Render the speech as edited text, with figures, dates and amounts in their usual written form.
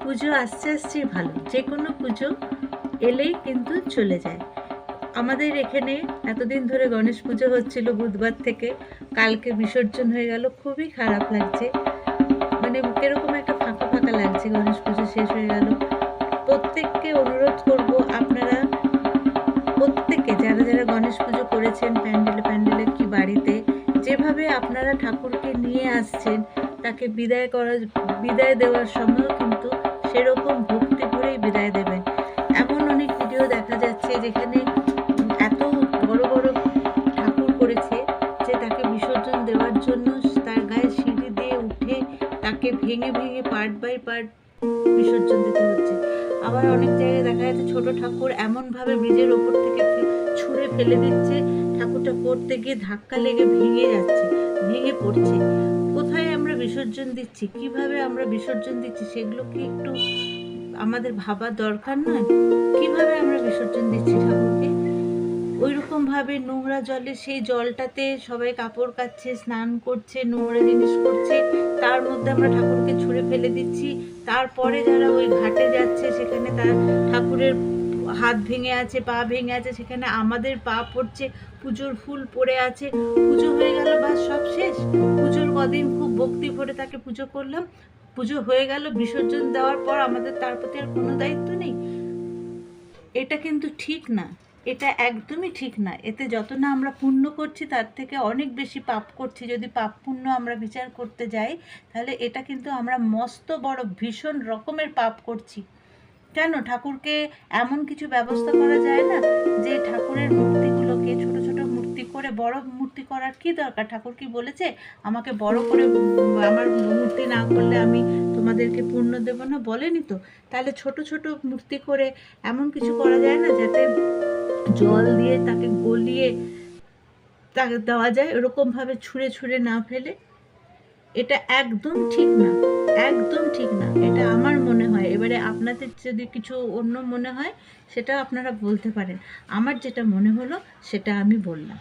পুজো আসছে আসছেই ভালো, যে কোনো পুজো এলেই কিন্তু চলে যায়। আমাদের এখানে এতদিন ধরে গণেশ পুজো হচ্ছিল বুধবার থেকে, কালকে বিসর্জন হয়ে গেল, খুবই খারাপ লাগছে। মানে কিরকম একটা ফাঁকা ফাঁকা লাগছে, গণেশ পুজো শেষ হয়ে গেল। প্রত্যেককে অনুরোধ করব, আপনারা প্রত্যেকে যারা যারা গণেশ পুজো করেছেন প্যান্ডেলে প্যান্ডেলে কি বাড়িতে, যেভাবে আপনারা ঠাকুরকে নিয়ে আসছেন, তাকে বিদায় দেওয়ার সময়ও কিন্তু সেরকম ভক্তি ভরেই বিদায় দেবেন। এমন অনেক ভিডিও দেখা যাচ্ছে যেখানে এত বড় বড় ঠাকুর করেছে যে তাকে বিসর্জন দেওয়ার জন্য তার গায়ে সিঁড়ি দিয়ে উঠে তাকে ভেঙে ভেঙে পার্ট বাই পার্ট বিসর্জন দিতে হচ্ছে। আবার অনেক জায়গায় দেখা যাচ্ছে ছোট ঠাকুর এমনভাবে ব্রিজের ওপর থেকে ছুঁড়ে ফেলে দিচ্ছে, ঠাকুরটা পড়তে গিয়ে ধাক্কা লেগে ভেঙে যাচ্ছে, ভেঙে পড়ছে। কোথায় আমরা বিসর্জন দিচ্ছি, কিভাবে আমরা বিসর্জন দিচ্ছি, সেগুলো কি একটু আমাদের ভাবার দরকার নয়? কিভাবে আমরা বিসর্জন দিচ্ছি ঠাকুরকে? ওইরকমভাবে নোংরা জলে, সেই জলটাতে সবাই কাপড় কাচ্ছে, স্নান করছে, নোংরা জিনিস করছে, তার মধ্যে আমরা ঠাকুরকে ছুঁড়ে ফেলে দিচ্ছি। তারপরে যারা ওই ঘাটে যাচ্ছে সেখানে তার ঠাকুরের হাত ভেঙে আছে, পা ভেঙে আছে, সেখানে আমাদের পা পড়ছে, পুজোর ফুল পড়ে আছে। পুজো হয়ে গেল, বাস সব শেষ। পুজোর কদিন খুব ভক্তি ভরে তাকে পুজো করলাম, পুজো হয়ে গেল, বিসর্জন দেওয়ার পর আমাদের তার প্রতি আর কোনো দায়িত্ব নেই। এটা কিন্তু ঠিক না, এটা একদমই ঠিক না। এতে যত না আমরা পুণ্য করছি তার থেকে অনেক বেশি পাপ করছি। যদি পাপ পুণ্য আমরা বিচার করতে যাই, তাহলে এটা কিন্তু আমরা মস্ত বড় ভীষণ রকমের পাপ করছি। কেন ঠাকুরকে এমন কিছু ব্যবস্থা করা যায় না যে ঠাকুরের মূর্তিগুলোকে ছোট ছোট মূর্তি করে, বড় মূর্তি করার কি দরকার? ঠাকুর কি বলেছে আমাকে বড় করে আমার মূর্তি না করলে আমি তোমাদেরকে পুণ্য দেব না? বলেনি তো। তাহলে ছোট ছোট মূর্তি করে এমন কিছু করা যায় না যাতে জল দিয়ে তাকে গলিয়ে তাকে দেওয়া যায়, ওরকমভাবে ছুঁড়ে ছুঁড়ে না ফেলে? এটা একদম ঠিক না, একদম ঠিক না, এটা আমার মনে হয়। এবারে আপনাদের যদি কিছু অন্য মনে হয় সেটা আপনারা বলতে পারেন, আমার যেটা মনে হলো সেটা আমি বললাম।